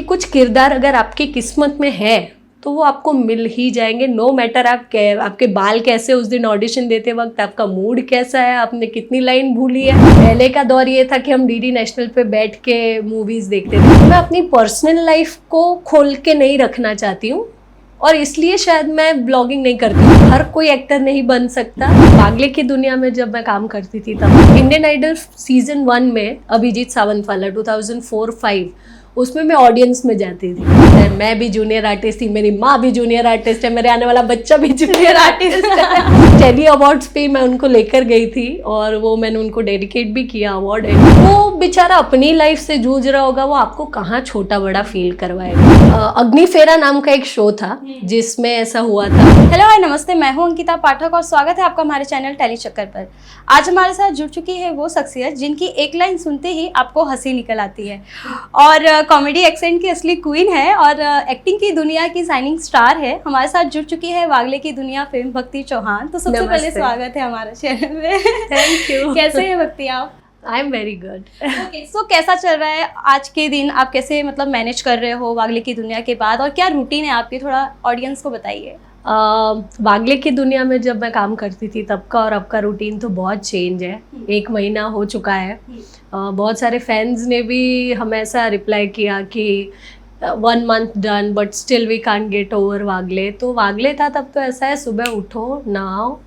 कुछ किरदार अगर आपकी किस्मत में है तो वो आपको मिल ही जाएंगे, नो मैटर आपके बाल कैसे उस दिन ऑडिशन देते वक्त, आपका मूड कैसा है, आपने कितनी लाइन भूली है। पहले का दौर ये था कि हम डीडी नेशनल पे बैठ के मूवीज देखते थे। मैं अपनी पर्सनल लाइफ को खोल के नहीं रखना चाहती हूँ और इसलिए शायद मैं ब्लॉगिंग नहीं करती हूँ। हर कोई एक्टर नहीं बन सकता। पागले की दुनिया में जब मैं काम करती थी तब इंडियन आइडल सीजन 1 में अभिजीत सावंत वाला 2004-05 उसमें मैं ऑडियंस में जाती थी। मैं भी जूनियर आर्टिस्ट थी, मेरी माँ भी जूनियर आर्टिस्ट है, मेरे आने वाला बच्चा भी जूनियर आर्टिस्ट है। टेली अवार्ड्स पे मैं उनको लेकर गई थी और वो मैंने उनको डेडिकेट भी किया अवार्ड। वो बेचारा अपनी लाइफ से जूझ रहा होगा, वो आपको कहाँ छोटा बड़ा फील करवाएगा। अग्निफेरा नाम का एक शो था जिसमें ऐसा हुआ था। हेलो हाय नमस्ते, मैं हूँ अंकिता पाठक और स्वागत है आपका हमारे चैनल टेली चक्कर पर। आज हमारे साथ जुड़ चुकी है वो शख्सियत जिनकी एक लाइन सुनते ही आपको हंसी निकल आती है और कॉमेडी एक्सेंट की असली क्वीन है और एक्टिंग की दुनिया की शाइनिंग स्टार है। हमारे साथ जुड़ चुकी है वागले की दुनिया फिल्म भक्ति चौहान। तो सबसे पहले स्वागत है हमारे चैनल में। Thank you. कैसे हैं भक्ति आप? I am very good. Okay, so कैसा चल रहा है आज के दिन? आप कैसे मतलब मैनेज कर रहे हो वागले की दुनिया के बाद और क्या रूटीन है आपकी, थोड़ा ऑडियंस को बताइए। वागले की दुनिया में जब मैं काम करती थी तब का और अब का रूटीन तो बहुत चेंज है। 1 महीना हो चुका है। बहुत सारे फैंस ने भी हमें ऐसा रिप्लाई किया कि 1 month done but still we can't get over Wagle. तो वागले था तब तो ऐसा है, सुबह उठो, नहाओ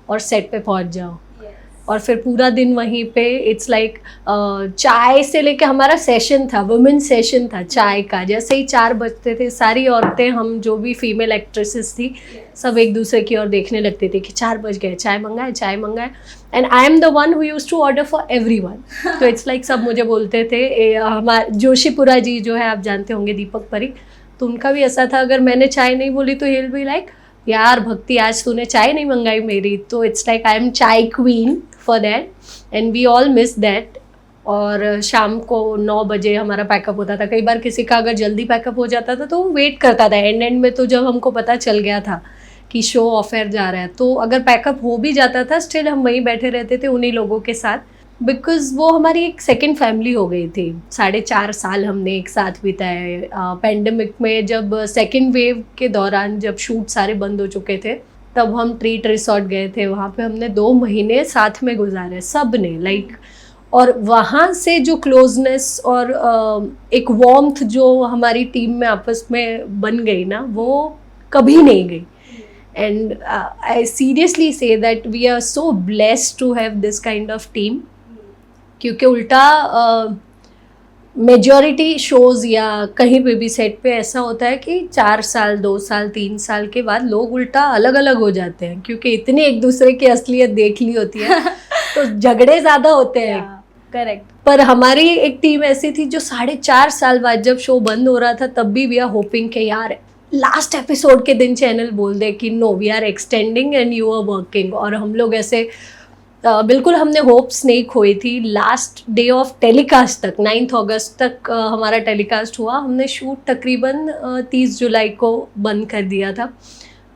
और सेट पे पहुंच जाओ और फिर पूरा दिन वहीं पे इट्स लाइक चाय से लेके हमारा सेशन था, वुमेन सेशन था चाय का। जैसे ही 4 बजते थे सारी औरतें, हम जो भी फीमेल एक्ट्रेसेस थी सब एक दूसरे की ओर देखने लगते थे कि 4 बज गए, चाय मंगाए। And I am the one who used to order for everyone. तो इट्स लाइक सब मुझे बोलते थे। हमारे जोशीपुरा जी जो है आप जानते होंगे, दीपक परीख, तो उनका भी ऐसा था, अगर मैंने चाय नहीं बोली तो ही विल बी लाइक यार भक्ति आज तूने चाय नहीं मंगाई मेरी। तो it's like I am chai queen for that and we all miss that. और शाम को 9 बजे हमारा पैकअप होता था। कई बार किसी का अगर जल्दी पैकअप हो जाता था तो वो वेट करता था एंड में। तो जब हमको पता चल गया था कि शो ऑफ एयर जा रहा है तो अगर पैकअप हो भी जाता था स्टिल हम वहीं बैठे रहते थे उन्हीं लोगों के साथ, बिकॉज वो हमारी एक सेकेंड फैमिली हो गई थी। 4.5 साल हमने एक साथ बिताए। पेंडेमिक में जब सेकेंड वेव के दौरान जब शूट सारे बंद हो चुके थे तब हम ट्रीट रिसोर्ट गए थे। वहाँ पे हमने 2 महीने साथ में गुजारे सब ने लाइक। और वहाँ से जो क्लोजनेस और एक वार्मथ जो हमारी टीम में आपस में बन गई ना, वो कभी नहीं गई। And I seriously say that we are so blessed to have this kind of team. क्योंकि उल्टा मेजॉरिटी शोज़ या कहीं पे भी सेट पे ऐसा होता है कि 4 साल 2 साल 3 साल के बाद लोग उल्टा अलग अलग हो जाते हैं क्योंकि इतनी एक दूसरे की असलियत देख ली होती है तो झगड़े ज़्यादा होते हैं। करेक्ट। पर हमारी एक टीम ऐसी थी जो 4.5 साल बाद जब शो बंद हो रहा था तब भी वी आर होपिंग कि यार लास्ट एपिसोड के दिन चैनल बोल दे कि no we are extending and you are working. और हम लोग ऐसे बिल्कुल हमने होप्स नहीं खोई थी। लास्ट डे ऑफ टेलीकास्ट तक 9 अगस्त तक हमारा टेलीकास्ट हुआ। हमने शूट तकरीबन 30 जुलाई को बंद कर दिया था।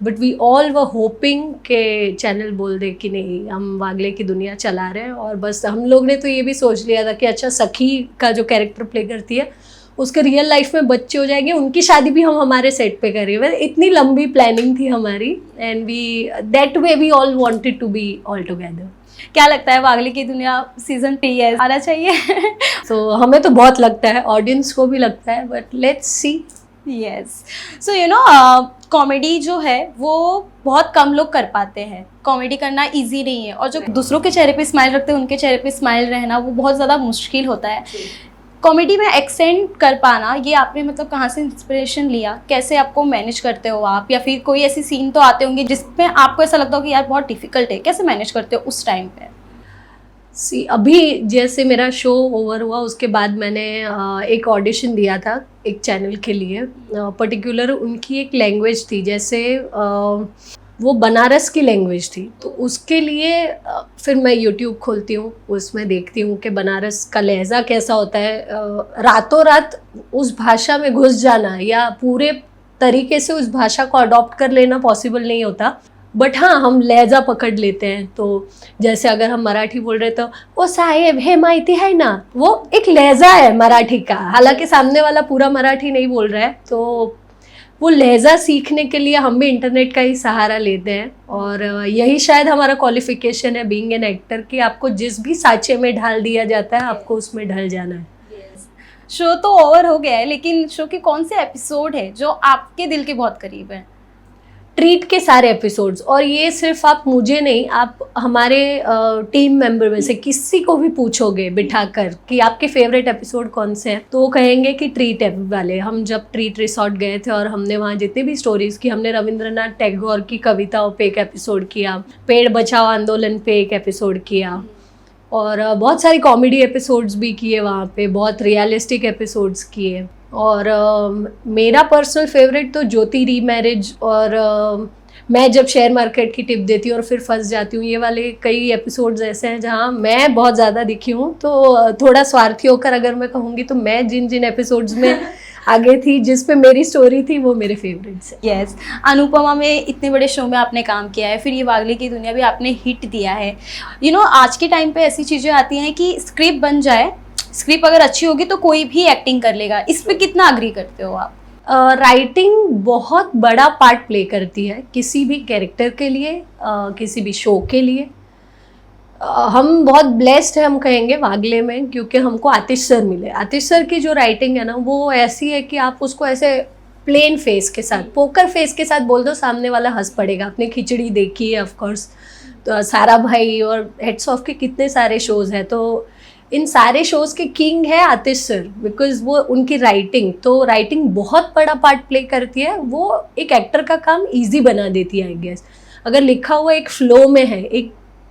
But we all were hoping के चैनल बोल दे कि नहीं हम वागले की दुनिया चला रहे हैं। और बस हम लोग ने तो ये भी सोच लिया था कि अच्छा सखी का जो कैरेक्टर प्ले करती है उसके रियल लाइफ में बच्चे हो जाएंगे, उनकी शादी भी हम हमारे सेट पे करेंगे। इतनी लंबी प्लानिंग थी हमारी and we that way we all wanted to be all together. क्या लगता है वागले की दुनिया सीजन 3 आना चाहिए? So, हमें तो बहुत लगता है, ऑडियंस को भी लगता है, but let's see. Yes, so you know comedy जो है वो बहुत कम लोग कर पाते हैं। कॉमेडी करना इजी नहीं है और जो दूसरों के चेहरे पे स्माइल रखते हैं उनके चेहरे पे स्माइल रहना वो बहुत ज़्यादा मुश्किल होता है। कॉमेडी में एक्सेंट कर पाना, ये आपने मतलब कहाँ से इंस्पिरेशन लिया? कैसे आपको मैनेज करते हो आप? या फिर कोई ऐसी सीन तो आते होंगे जिसमें आपको ऐसा लगता हो कि यार बहुत डिफिकल्ट है, कैसे मैनेज करते हो उस टाइम पे? सी अभी जैसे मेरा शो ओवर हुआ उसके बाद मैंने एक ऑडिशन दिया था एक चैनल के लिए। पर्टिकुलर उनकी एक लैंग्वेज थी, जैसे वो बनारस की लैंग्वेज थी। तो उसके लिए फिर मैं यूट्यूब खोलती हूँ, उसमें देखती हूँ कि बनारस का लहजा कैसा होता है। रातों रात उस भाषा में घुस जाना या पूरे तरीके से उस भाषा को अडॉप्ट कर लेना पॉसिबल नहीं होता। बट हाँ, हम लहजा पकड़ लेते हैं। तो जैसे अगर हम मराठी बोल रहे तो ओ साहेब हे माहिती है ना, वो एक लहजा है मराठी का, हालांकि सामने वाला पूरा मराठी नहीं बोल रहा है। तो वो लहजा सीखने के लिए हम भी इंटरनेट का ही सहारा लेते हैं, और यही शायद हमारा क्वालिफिकेशन है बीइंग एन एक्टर, कि आपको जिस भी सांचे में ढाल दिया जाता है आपको उसमें ढल जाना है। शो तो ओवर हो गया है, लेकिन शो के कौन से एपिसोड है जो आपके दिल के बहुत करीब है? ट्रीट के सारे एपिसोड्स, और ये सिर्फ आप मुझे नहीं, आप हमारे टीम मेंबर में से किसी को भी पूछोगे बिठाकर कि आपके फेवरेट एपिसोड कौन से हैं, तो वो कहेंगे कि ट्रीट वाले। हम जब ट्रीट रिसोर्ट गए थे और हमने वहाँ जितनी भी स्टोरीज की, हमने रविंद्रनाथ टैगोर की कविताओं पे एक एपिसोड किया, पेड़ बचाओ आंदोलन पे एक एपिसोड किया, और बहुत सारी कॉमेडी एपिसोड्स भी किए वहाँ पे, बहुत रियलिस्टिक एपिसोड्स किए। और मेरा पर्सनल फेवरेट तो ज्योति रीमैरिज, और मैं जब शेयर मार्केट की टिप देती हूँ और फिर फंस जाती हूँ, ये वाले कई एपिसोड्स ऐसे हैं जहाँ मैं बहुत ज़्यादा दिखी हूँ। तो थोड़ा स्वार्थी होकर अगर मैं कहूँगी तो मैं जिन जिन एपिसोड्स में आगे थी, जिस पे मेरी स्टोरी थी, वो मेरे फेवरेट्स हैं। यस, अनुपमा में इतने बड़े शो में आपने काम किया है, फिर ये वागले की दुनिया भी आपने हिट दिया है। आज के टाइम पे ऐसी चीज़ें आती हैं कि स्क्रिप्ट बन जाए, स्क्रिप्ट अगर अच्छी होगी तो कोई भी एक्टिंग कर लेगा। इस पे कितना अग्री करते हो आप? राइटिंग बहुत बड़ा पार्ट प्ले करती है किसी भी कैरेक्टर के लिए, किसी भी शो के लिए। हम बहुत ब्लेस्ड हैं, हम कहेंगे वागले में, क्योंकि हमको आतिश सर मिले। आतिश सर की जो राइटिंग है ना, वो ऐसी है कि आप उसको ऐसे प्लेन फेस के साथ, पोकर फेस के साथ बोल दो, सामने वाला हंस पड़ेगा। आपने खिचड़ी देखी है ऑफकोर्स, तो सारा भाई और हेड्स ऑफ के कितने सारे शोज़ हैं, तो इन सारे शोज़ के किंग है आतिश सर, बिकॉज वो उनकी राइटिंग, तो राइटिंग बहुत बड़ा पार्ट प्ले करती है। वो एक एक्टर का काम ईजी बना देती है आई गेस। अगर लिखा हुआ एक फ्लो में है,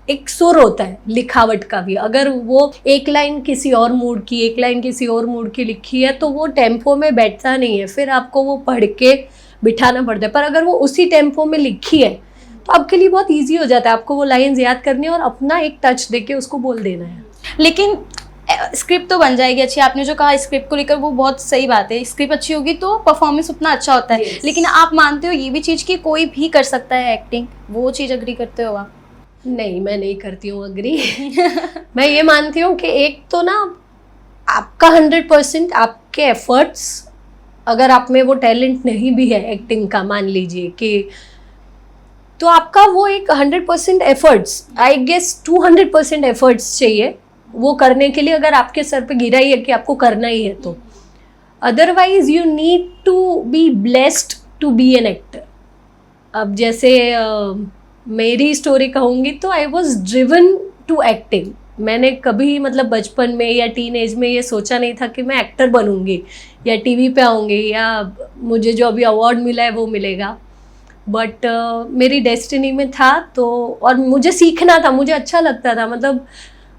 एक सुर होता है लिखावट का भी, अगर वो एक लाइन किसी और मूड की, एक लाइन किसी और मूड की लिखी है तो वो टेम्पो में बैठता नहीं है, फिर आपको वो पढ़ के बिठाना पड़ता है। पर अगर वो उसी टेम्पो में लिखी है तो आपके लिए बहुत ईजी हो जाता है, आपको वो लाइन्स याद करनी है और अपना एक टच देके उसको बोल देना है। लेकिन स्क्रिप्ट तो बन जाएगी अच्छी, आपने जो कहा स्क्रिप्ट को लेकर वो बहुत सही बात है, स्क्रिप्ट अच्छी होगी तो परफॉर्मेंस उतना अच्छा होता है। Yes. लेकिन आप मानते हो ये भी चीज़ कि कोई भी कर सकता है एक्टिंग, वो चीज़ अग्री करते हो आप? नहीं, मैं नहीं करती हूँ अग्री। मैं ये मानती हूँ कि एक तो ना आपका 100% आपके एफर्ट्स, अगर आप में वो टैलेंट नहीं भी है एक्टिंग का, मान लीजिए कि, तो आपका वो एक 100% एफर्ट्स, आई गेस 200% एफर्ट्स चाहिए वो करने के लिए, अगर आपके सर पे गिरा ही है कि आपको करना ही है तो। Otherwise you need to be blessed to be an actor. अब जैसे मेरी स्टोरी कहूँगी तो I was driven to acting. मैंने कभी मतलब बचपन में या टीन एज में ये सोचा नहीं था कि मैं एक्टर बनूँगी या टीवी पे आऊँगी या मुझे जो अभी अवार्ड मिला है वो मिलेगा, बट मेरी डेस्टिनी में था। तो और मुझे सीखना था, मुझे अच्छा लगता था। मतलब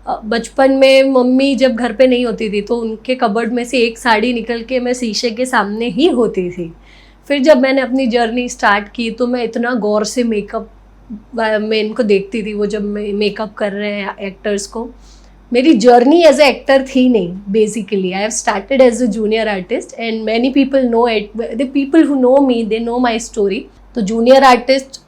बचपन में मम्मी जब घर पे नहीं होती थी तो उनके कबर्ड में से एक साड़ी निकल के मैं शीशे के सामने ही होती थी। फिर जब मैंने अपनी जर्नी स्टार्ट की तो मैं इतना गौर से मेकअप में इनको देखती थी, वो जब मेकअप कर रहे हैं एक्टर्स को। मेरी जर्नी एज ए एक्टर थी नहीं, basically I have started as a junior artist and many people know it, the people who know me they know my story. तो junior artist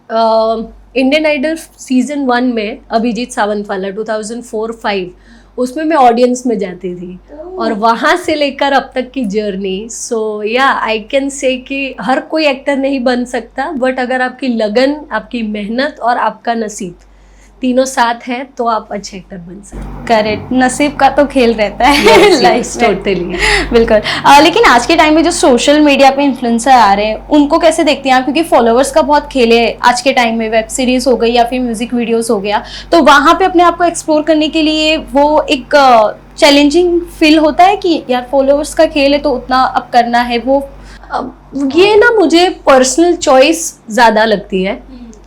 Indian Idol season 1 में अभिजीत सावंत वाला 2004-05 उसमें मैं audience में जाती थी और वहाँ से लेकर अब तक की जर्नी। सो या आई कैन से कि हर कोई एक्टर नहीं बन सकता, बट अगर आपकी लगन, आपकी मेहनत और आपका नसीब तीनों साथ हैं तो आप अच्छे एक्टर बन सकते हैं। करेक्ट, नसीब का तो खेल रहता है लाइफ टोटली बिल्कुल। लेकिन आज के टाइम में जो सोशल मीडिया पे इन्फ्लुएंसर आ रहे हैं उनको कैसे देखते हैं आप? क्योंकि फॉलोअर्स का बहुत खेल है आज के टाइम में, वेब सीरीज हो गई या फिर म्यूजिक वीडियोस हो गया, तो वहाँ पे अपने आप को एक्सप्लोर करने के लिए वो एक चैलेंजिंग फील होता है कि यार फॉलोअर्स का खेल है तो उतना अब करना है वो। ये ना मुझे पर्सनल चॉइस ज़्यादा लगती है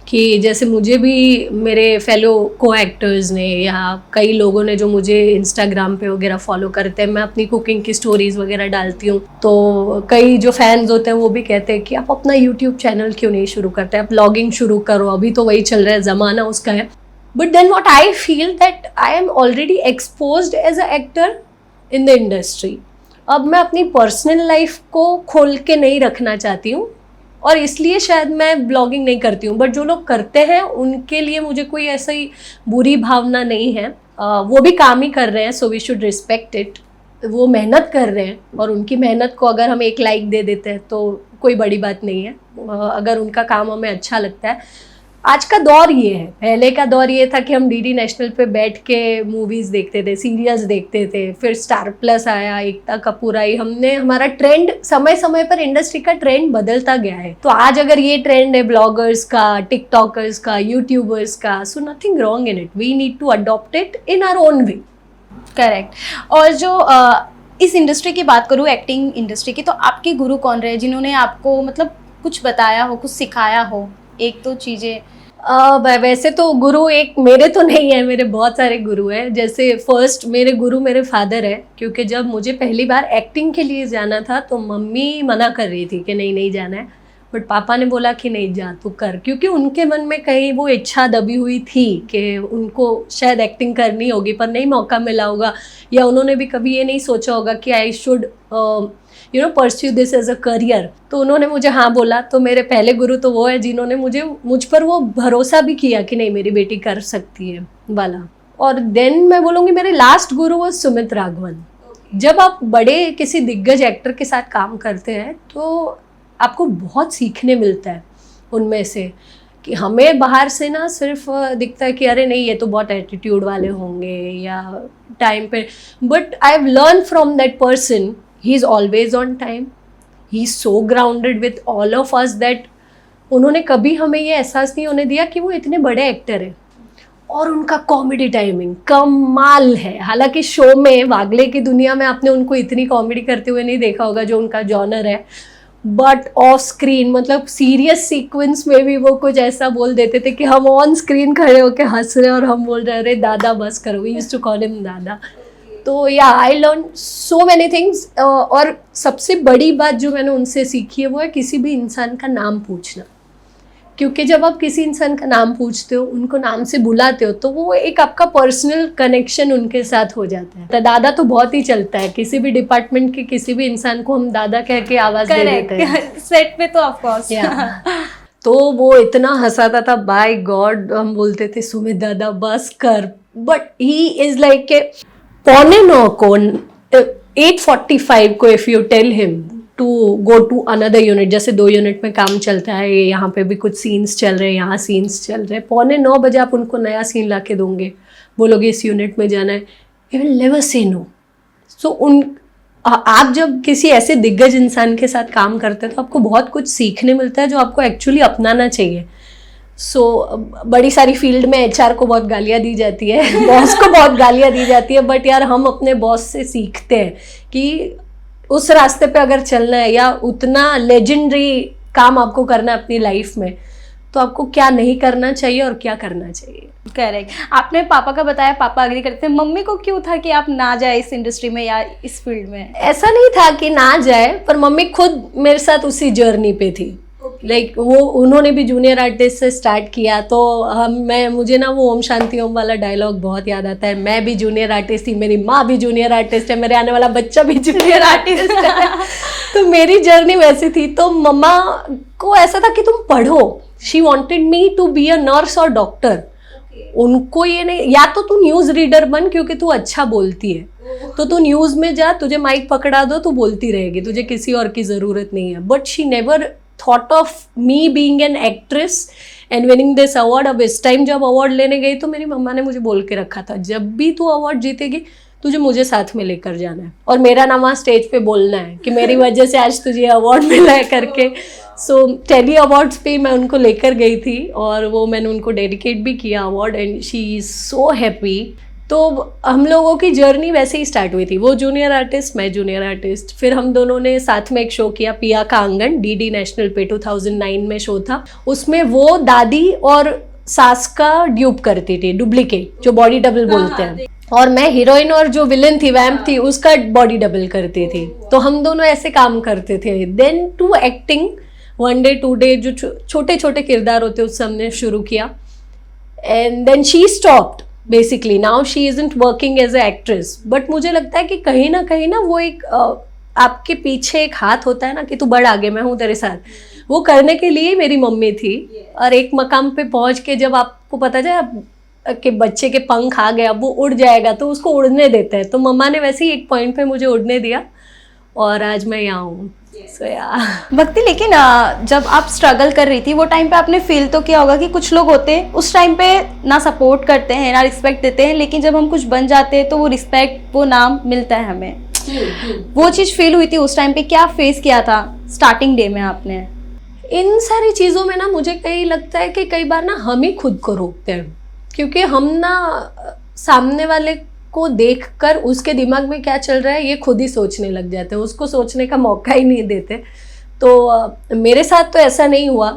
कि जैसे मुझे भी मेरे फेलो को एक्टर्स ने या कई लोगों ने जो मुझे इंस्टाग्राम पे वगैरह फॉलो करते हैं, मैं अपनी कुकिंग की स्टोरीज वगैरह डालती हूँ, तो कई जो फैंस होते हैं वो भी कहते हैं कि आप अपना यूट्यूब चैनल क्यों नहीं शुरू करते, आप ब्लॉगिंग शुरू करो, अभी तो वही चल रहा है, ज़माना उसका है। But then what I feel that I am already exposed as a actor in the industry. अब मैं अपनी पर्सनल लाइफ को खोल के नहीं रखना चाहती हूँ और इसलिए शायद मैं ब्लॉगिंग नहीं करती हूँ, बट जो लोग करते हैं उनके लिए मुझे कोई ऐसी बुरी भावना नहीं है। वो भी काम ही कर रहे हैं, so we should respect it. वो मेहनत कर रहे हैं और उनकी मेहनत को अगर हम एक लाइक दे देते हैं तो कोई बड़ी बात नहीं है। अगर उनका काम हमें अच्छा लगता है। आज का दौर ये है, पहले का दौर ये था कि हम डीडी नेशनल पे बैठ के मूवीज़ देखते थे, सीरियल्स देखते थे, फिर स्टार प्लस आया, एकता कपूर आई, हमने हमारा ट्रेंड समय समय पर इंडस्ट्री का ट्रेंड बदलता गया है। तो आज अगर ये ट्रेंड है ब्लॉगर्स का, टिकटॉकर्स का, यूट्यूबर्स का, so nothing wrong in it, we need to adopt it in our own way. Correct. और जो इस इंडस्ट्री की बात करूँ, एक्टिंग इंडस्ट्री की, तो आपके गुरु कौन रहे जिन्होंने आपको मतलब कुछ बताया हो, कुछ सिखाया हो, एक तो चीज़ें? वैसे तो गुरु एक मेरे तो नहीं है, मेरे बहुत सारे गुरु हैं। जैसे फर्स्ट मेरे गुरु मेरे फादर है, क्योंकि जब मुझे पहली बार एक्टिंग के लिए जाना था तो मम्मी मना कर रही थी कि नहीं जाना है, बट पापा ने बोला कि नहीं जा तू कर, क्योंकि उनके मन में कहीं वो इच्छा दबी हुई थी कि उनको शायद एक्टिंग करनी होगी पर नहीं मौका मिला होगा, या उन्होंने भी कभी ये नहीं सोचा होगा कि I should pursue this as a career. तो उन्होंने मुझे हाँ बोला। तो मेरे पहले गुरु तो वो है जिन्होंने मुझ पर वो भरोसा भी किया कि नहीं मेरी बेटी कर सकती है वाला। और देन मैं बोलूँगी मेरे लास्ट गुरु वो सुमित राघवन। जब आप बड़े किसी दिग्गज एक्टर के साथ काम करते हैं तो आपको बहुत सीखने मिलता है उनमें से, कि हमें बाहर से ना सिर्फ दिखता है कि अरे नहीं ये तो बहुत एटीट्यूड वाले होंगे या टाइम पे, but I have learn from that person, he is always on time, he is so grounded with all of us that उन्होंने कभी हमें ये एहसास नहीं होने दिया कि वो इतने बड़े एक्टर हैं। और उनका कॉमेडी टाइमिंग कमाल है। हालांकि शो में वागले की दुनिया में आपने उनको इतनी कॉमेडी करते हुए नहीं देखा होगा जो उनका जॉनर है, बट ऑफ स्क्रीन मतलब सीरियस सीक्वेंस में भी वो कुछ ऐसा बोल देते थे कि हम ऑन स्क्रीन खड़े होकर हंस रहे और हम बोल रहे अरे दादा बस करो, we used to call him dada. तो yeah I learn so many things. और सबसे बड़ी बात जो मैंने उनसे सीखी है वो है किसी भी इंसान का नाम पूछना, क्योंकि जब आप किसी इंसान का नाम पूछते हो, उनको नाम से बुलाते हो, तो वो एक आपका पर्सनल कनेक्शन उनके साथ हो जाता है। तो दादा तो बहुत ही चलता है, किसी भी डिपार्टमेंट के किसी भी इंसान को हम दादा कह के आवाज दे देते हैं सेट पे तो ऑफ कोर्स। तो वो इतना हंसाता था, बाय गॉड हम बोलते थे सुमित दादा बस कर, बट ही इज लाइक के 8:45 को 8:45 को if you tell him to go to another unit, जैसे 2 यूनिट में काम चलता है, यहाँ पे भी कुछ सीन्स चल रहे हैं, यहाँ सीन्स चल रहे हैं, 8:45 बजे आप उनको नया सीन ला के दोगे, बोलोगे इस यूनिट में जाना है, he will never say no. So आप जब किसी ऐसे दिग्गज इंसान के साथ काम करते हैं तो आपको बहुत कुछ सीखने मिलता है जो आपको एक्चुअली अपनाना चाहिए। सो बड़ी सारी फील्ड में एचआर को बहुत गालियाँ दी जाती है, बॉस को बहुत गालियाँ दी जाती है, बट यार हम अपने बॉस से सीखते हैं कि उस रास्ते पे अगर चलना है या उतना लेजेंडरी काम आपको करना है अपनी लाइफ में, तो आपको क्या नहीं करना चाहिए और क्या करना चाहिए। करेक्ट। आपने पापा का बताया, पापा अग्री करते हैं, मम्मी को क्यों था कि आप ना जाए इस इंडस्ट्री में या इस फील्ड में? ऐसा नहीं था कि ना जाए, पर मम्मी खुद मेरे साथ उसी जर्नी पे थी। लाइक वो उन्होंने भी जूनियर आर्टिस्ट से स्टार्ट किया, तो मुझे ना वो ओम शांति ओम वाला डायलॉग बहुत याद आता है, मैं भी जूनियर आर्टिस्ट थी, मेरी माँ भी जूनियर आर्टिस्ट है, मेरे आने वाला बच्चा भी जूनियर आर्टिस्ट है। तो मेरी जर्नी वैसी थी। तो मम्मा को ऐसा था कि तुम पढ़ो, she wanted me to be a nurse और डॉक्टर। उनको ये नहीं, या तो तू न्यूज़ रीडर बन क्योंकि तू अच्छा बोलती है, तो तू न्यूज़ में जा, तुझे माइक पकड़ा दो, तू बोलती रहेगी, तुझे किसी और की ज़रूरत नहीं है। But she never thought of me being an actress and winning this award। अब इस टाइम जब अवार्ड लेने गई तो मेरी मम्मा ने मुझे बोल के रखा था, जब भी तू अवार्ड जीतेगी तुझे मुझे साथ में लेकर जाना है और मेरा नाम वहाँ स्टेज पे बोलना है कि मेरी वजह से आज तुझे अवार्ड मिला है करके। सो टेली अवार्ड्स पे मैं उनको लेकर गई थी और वो मैंने उनको डेडिकेट भी किया award, and she is so happy. तो हम लोगों की जर्नी वैसे ही स्टार्ट हुई थी, वो जूनियर आर्टिस्ट, मैं जूनियर आर्टिस्ट। फिर हम दोनों ने साथ में एक शो किया, पिया का आंगन, डीडी नेशनल पे 2009 में शो था। उसमें वो दादी और सास का ड्यूप करती थी, डुप्लीकेट, जो बॉडी डबल बोलते हैं, और मैं हीरोइन और जो विलन थी वैम्प थी उसका बॉडी डबल करती थी। तो हम दोनों ऐसे काम करते थे। Then to acting, 1 day 2 day, जो छोटे छोटे किरदार होते उससे हमने शुरू किया, and then she stopped. Basically now she isn't working as a actress, but मुझे लगता है कि कहीं ना वो एक आपके पीछे एक हाथ होता है ना कि तू बढ़ आगे, मैं हूँ तेरे साथ, वो करने के लिए मेरी मम्मी थी। और एक मकाम पे पहुंच के जब आपको पता जाए कि बच्चे के पंख आ गए, अब वो उड़ जाएगा, तो उसको उड़ने देते हैं। तो मम्मा ने वैसे ही एक पॉइंट पे मुझे उड़ने दिया और आज मैं यहाँ हूँ। सो भक्ति, लेकिन जब आप स्ट्रगल कर रही थी वो टाइम पे आपने फील तो किया होगा कि कुछ लोग होते हैं उस टाइम पे ना सपोर्ट करते हैं ना रिस्पेक्ट देते हैं, लेकिन जब हम कुछ बन जाते हैं तो वो रिस्पेक्ट, वो नाम मिलता है हमें। वो चीज़ फील हुई थी उस टाइम पे? क्या फेस किया था स्टार्टिंग डे में आपने? इन सारी चीज़ों में ना मुझे कहीं लगता है कि कई बार ना हम ही खुद को रोकते हैं, क्योंकि हम ना सामने वाले को देखकर उसके दिमाग में क्या चल रहा है ये खुद ही सोचने लग जाते हैं, उसको सोचने का मौका ही नहीं देते। तो मेरे साथ तो ऐसा नहीं हुआ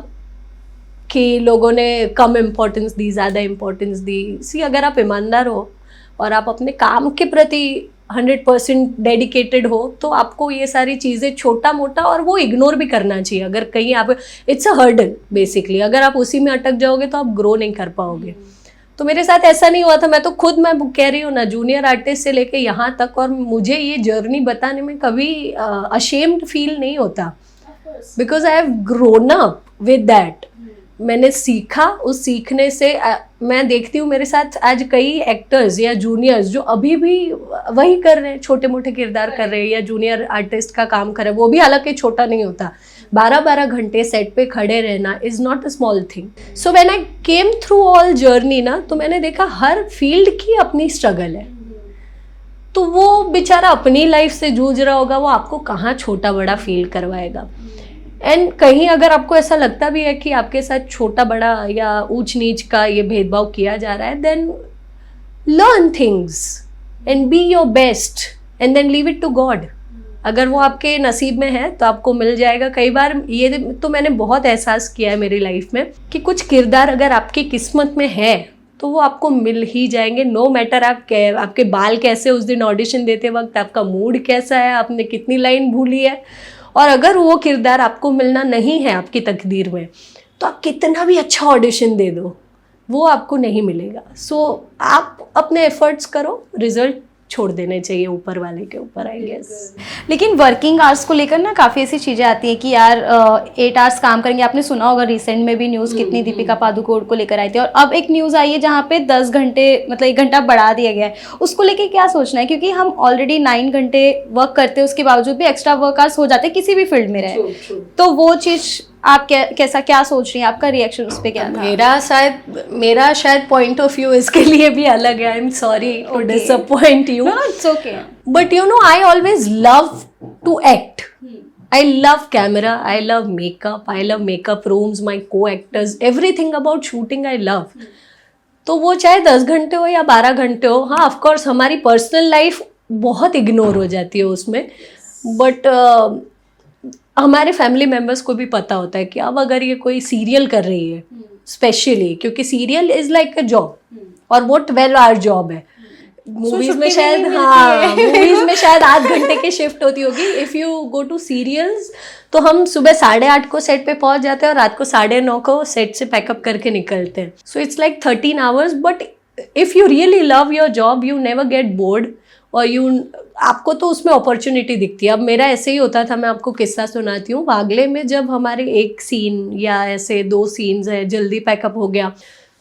कि लोगों ने कम इम्पोर्टेंस दी, ज़्यादा इम्पोर्टेंस दी। सी, अगर आप ईमानदार हो और आप अपने काम के प्रति 100% डेडिकेटेड हो तो आपको ये सारी चीज़ें छोटा मोटा और वो इग्नोर भी करना चाहिए। अगर कहीं आप, इट्स अ हर्डल बेसिकली, अगर आप उसी में अटक जाओगे तो आप ग्रो नहीं कर पाओगे। तो मेरे साथ ऐसा नहीं हुआ था। मैं तो खुद, मैं कह रही हूँ ना, जूनियर आर्टिस्ट से लेके यहाँ तक, और मुझे ये जर्नी बताने में कभी अशेम्ड फील नहीं होता, because I have grown up with that. मैंने सीखा, उस सीखने से मैं देखती हूँ मेरे साथ आज कई एक्टर्स या जूनियर्स जो अभी भी वही कर रहे हैं, छोटे मोटे किरदार कर रहे हैं या जूनियर आर्टिस्ट का काम कर रहे हैं। वो भी हालांकि छोटा नहीं होता, 12-12 घंटे सेट पे खड़े रहना is not a small thing. So when I came through all journey ना, तो मैंने देखा हर फील्ड की अपनी स्ट्रगल है। तो वो बेचारा अपनी लाइफ से जूझ रहा होगा, वो आपको कहाँ छोटा बड़ा फील करवाएगा। एंड कहीं अगर आपको ऐसा लगता भी है कि आपके साथ छोटा बड़ा या ऊंच नीच का ये भेदभाव किया जा रहा है, then learn things and be your best and then leave it to God. अगर वो आपके नसीब में है तो आपको मिल जाएगा। कई बार ये तो मैंने बहुत एहसास किया है मेरी लाइफ में कि कुछ किरदार अगर आपकी किस्मत में है तो वो आपको मिल ही जाएंगे। नो मैटर आपके बाल कैसे उस दिन ऑडिशन देते वक्त, आपका मूड कैसा है, आपने कितनी लाइन भूली है, और अगर वो किरदार आपको मिलना नहीं है आपकी तकदीर में तो आप कितना भी अच्छा ऑडिशन दे दो, वो आपको नहीं मिलेगा। सो आप अपने एफर्ट्स करो, रिजल्ट छोड़ देने चाहिए ऊपर वाले के ऊपर, आई गेस। लेकिन वर्किंग आवर्स को लेकर ना काफ़ी ऐसी चीज़ें आती हैं कि यार 8 आवर्स काम करेंगे। आपने सुना होगा रिसेंट में भी न्यूज़ कितनी दीपिका पादुकोण को लेकर आई थी, और अब एक न्यूज़ आई है जहाँ पे 10 घंटे मतलब 1 घंटा बढ़ा दिया गया है। उसको लेके क्या सोचना है? क्योंकि हम ऑलरेडी 9 घंटे वर्क करते हैं, उसके बावजूद भी एक्स्ट्रा वर्क आवर्स हो जाते हैं किसी भी फील्ड में रहे। तो वो चीज़ आप क्या सोच रही हैं? आपका रिएक्शन उस पर क्या था? मेरा शायद पॉइंट ऑफ व्यू इसके लिए भी अलग है। I am sorry to disappoint you, it's okay, but you know I always love to act. I love camera, I love makeup, I love makeup rooms, my co-actors, everything about shooting I love. तो वो चाहे 10 घंटे हो या 12 घंटे हो, हाँ of course हमारी पर्सनल लाइफ बहुत इग्नोर हो जाती है उसमें, बट हमारे फैमिली मेम्बर्स को भी पता होता है कि अब अगर ये कोई सीरियल कर रही है, स्पेशली क्योंकि serial is like a job, और वो 12 आवर जॉब है। मूवीज में शायद, हाँ मूवीज में शायद 8 घंटे की शिफ्ट होती होगी। If you go to serials तो हम सुबह 8:30 को सेट पे पहुंच जाते हैं और रात को 9:30 को सेट से पैकअप करके निकलते हैं। So it's like 13 hours, but if you really love your job you never get bored, और आपको तो उसमें अपॉर्चुनिटी दिखती है। अब मेरा ऐसे ही होता था, मैं आपको किस्सा सुनाती हूँ। वागले में जब हमारे एक सीन या ऐसे 2 सीन्स है, जल्दी पैकअप हो गया,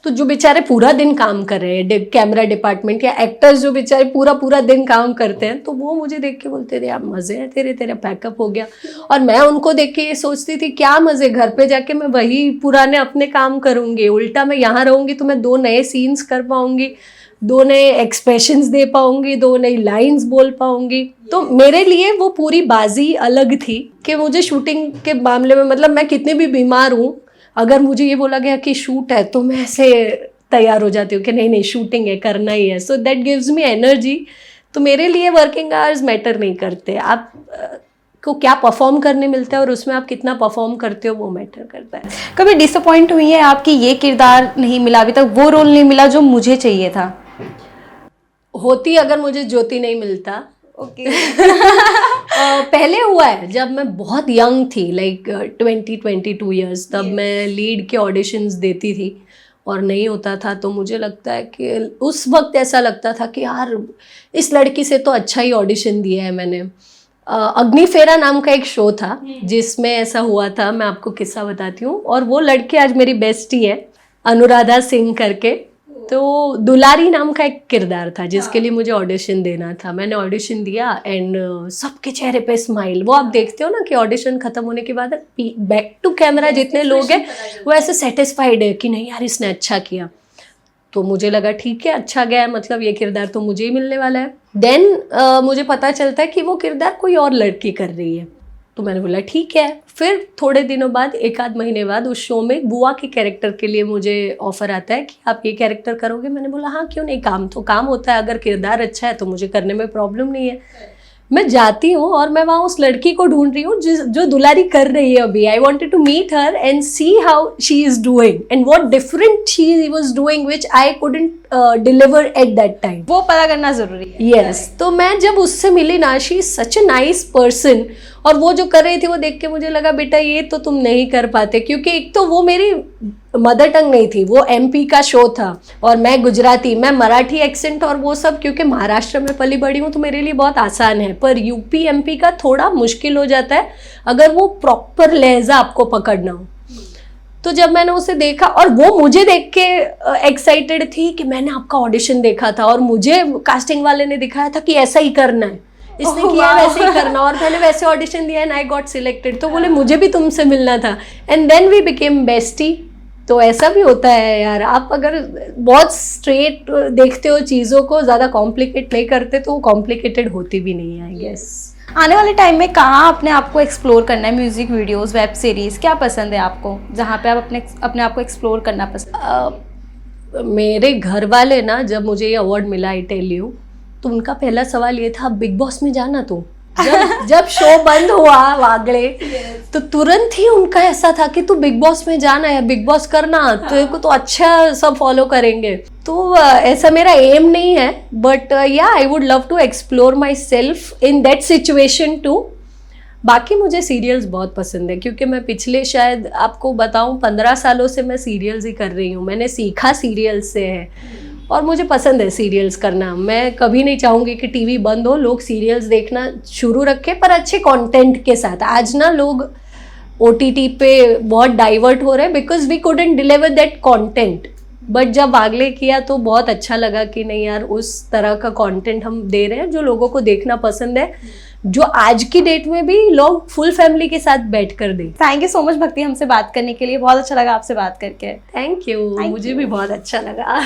तो जो बेचारे पूरा दिन काम कर रहे हैं, कैमरा डिपार्टमेंट या एक्टर्स जो बेचारे पूरा दिन काम करते हैं, तो वो मुझे देख के बोलते थे यार मज़े है तेरा पैकअप हो गया। और मैं उनको देख के ये सोचती थी क्या मज़े, घर पे जाके मैं वही पुराने अपने काम करूँगी, उल्टा मैं यहाँ रहूँगी तो मैं 2 नए सीन्स कर पाऊँगी, 2 नए एक्सप्रेशंस दे पाऊँगी, 2 नई लाइन्स बोल पाऊँगी। तो मेरे लिए वो पूरी बाजी अलग थी कि मुझे शूटिंग के मामले में, मतलब मैं कितनी भी बीमार हूँ, अगर मुझे ये बोला गया कि शूट है तो मैं ऐसे तैयार हो जाती हूँ कि नहीं शूटिंग है, करना ही है। So that gives me energy. तो मेरे लिए वर्किंग आवर्स मैटर नहीं करते, आप को क्या परफॉर्म करने मिलता है और उसमें आप कितना परफॉर्म करते हो वो मैटर करता है। कभी डिसअपॉइंट हुई है आपकी ये किरदार नहीं मिला, अभी तक वो रोल नहीं मिला जो मुझे चाहिए था? होती अगर मुझे ज्योति नहीं मिलता। ओके पहले हुआ है जब मैं बहुत यंग थी, लाइक 22 ईयर्स, तब मैं लीड के ऑडिशंस देती थी और नहीं होता था। तो मुझे लगता है कि उस वक्त ऐसा लगता था कि यार इस लड़की से तो अच्छा ही ऑडिशन दिया है मैंने, अग्निफेरा नाम का एक शो था जिसमें ऐसा हुआ था, मैं आपको किस्सा बताती हूँ। और वो लड़की आज मेरी बेस्टी है, अनुराधा सिंह करके। तो दुलारी नाम का एक किरदार था जिसके लिए मुझे ऑडिशन देना था। मैंने ऑडिशन दिया एंड सबके चेहरे पे स्माइल। वो आप देखते हो ना कि ऑडिशन खत्म होने के बाद बैक टू कैमरा जितने लोग हैं वो ऐसे सेटिस्फाइड है कि नहीं यार इसने अच्छा किया। तो मुझे लगा ठीक है, अच्छा गया है, मतलब ये किरदार तो मुझे ही मिलने वाला है। देन मुझे पता चलता है कि वो किरदार कोई और लड़की कर रही है। तो मैंने बोला ठीक है। फिर थोड़े दिनों बाद, एक आध महीने बाद, उस शो में बुआ के कैरेक्टर के लिए मुझे ऑफर आता है कि आप ये कैरेक्टर करोगे। मैंने बोला हाँ क्यों नहीं, काम तो काम होता है, अगर किरदार अच्छा है तो मुझे करने में प्रॉब्लम नहीं है। मैं जाती हूँ और मैं वहाँ उस लड़की को ढूंढ रही हूँ जो दुलारी कर रही है अभी। I wanted to meet her and see how she is doing and what different she was doing which I couldn't deliver at that time. वो पता करना जरूरी है। यस तो मैं जब उससे मिली ना, she is such a nice person. और वो जो कर रही थी वो देख के मुझे लगा बेटा ये तो तुम नहीं कर पाते, क्योंकि एक तो वो मेरी मदर टंग नहीं थी, वो एमपी का शो था और मैं गुजराती, मैं मराठी एक्सेंट और वो सब, क्योंकि महाराष्ट्र में पली बड़ी हूँ तो मेरे लिए बहुत आसान है। पर यूपी एमपी का थोड़ा मुश्किल हो जाता है अगर वो प्रॉपर लहजा आपको पकड़ना हो। तो जब मैंने उसे देखा और वो मुझे देख के एक्साइटेड थी कि मैंने आपका ऑडिशन देखा था और मुझे कास्टिंग वाले ने दिखाया था कि ऐसा ही करना है, इसने किया है वैसे ही करना, और मैंने वैसे ऑडिशन दिया एंड आई गॉट सिलेक्टेड। तो बोले मुझे भी तुमसे मिलना था and then we became bestie. तो ऐसा भी होता है यार, आप अगर बहुत स्ट्रेट देखते हो चीज़ों को, ज़्यादा कॉम्प्लिकेट नहीं करते तो वो कॉम्प्लिकेटेड होती भी नहीं है आई गेस। आने वाले टाइम में कहाँ अपने आप को एक्सप्लोर करना है? म्यूजिक वीडियोस, वेब सीरीज, क्या पसंद है आपको जहाँ पे आप अपने आप को एक्सप्लोर करना पसंद? मेरे घर वाले ना, जब मुझे ये अवार्ड मिला आई टेल यू, तो उनका पहला सवाल ये था बिग बॉस में जाना तू। जब शो बंद हुआ वागले तो तुरंत ही उनका ऐसा था कि तू बिग बॉस में जाना है, बिग बॉस करना, तो को तो अच्छा सब फॉलो करेंगे। तो ऐसा मेरा एम नहीं है, but yeah I would love to explore my self in that situation too. बाकी मुझे सीरियल्स बहुत पसंद है, क्योंकि मैं पिछले शायद आपको बताऊं 15 सालों से मैं सीरियल्स ही कर रही हूँ। मैंने सीखा सीरियल्स से है और मुझे पसंद है सीरियल्स करना। मैं कभी नहीं चाहूँगी कि टीवी बंद हो, लोग सीरियल्स देखना शुरू रखें पर अच्छे कंटेंट के साथ। आज ना लोग OTT पे बहुत डाइवर्ट हो रहे हैं because we couldn't deliver that content. But जब आगले किया तो बहुत अच्छा लगा कि नहीं यार, उस तरह का कंटेंट हम दे रहे हैं जो लोगों को देखना पसंद है, जो आज की डेट में भी लोग फुल फैमिली के साथ बैठ कर दें। थैंक यू सो मच भक्ति हमसे बात करने के लिए, बहुत अच्छा लगा आपसे बात करके। थैंक यू, मुझे भी बहुत अच्छा लगा।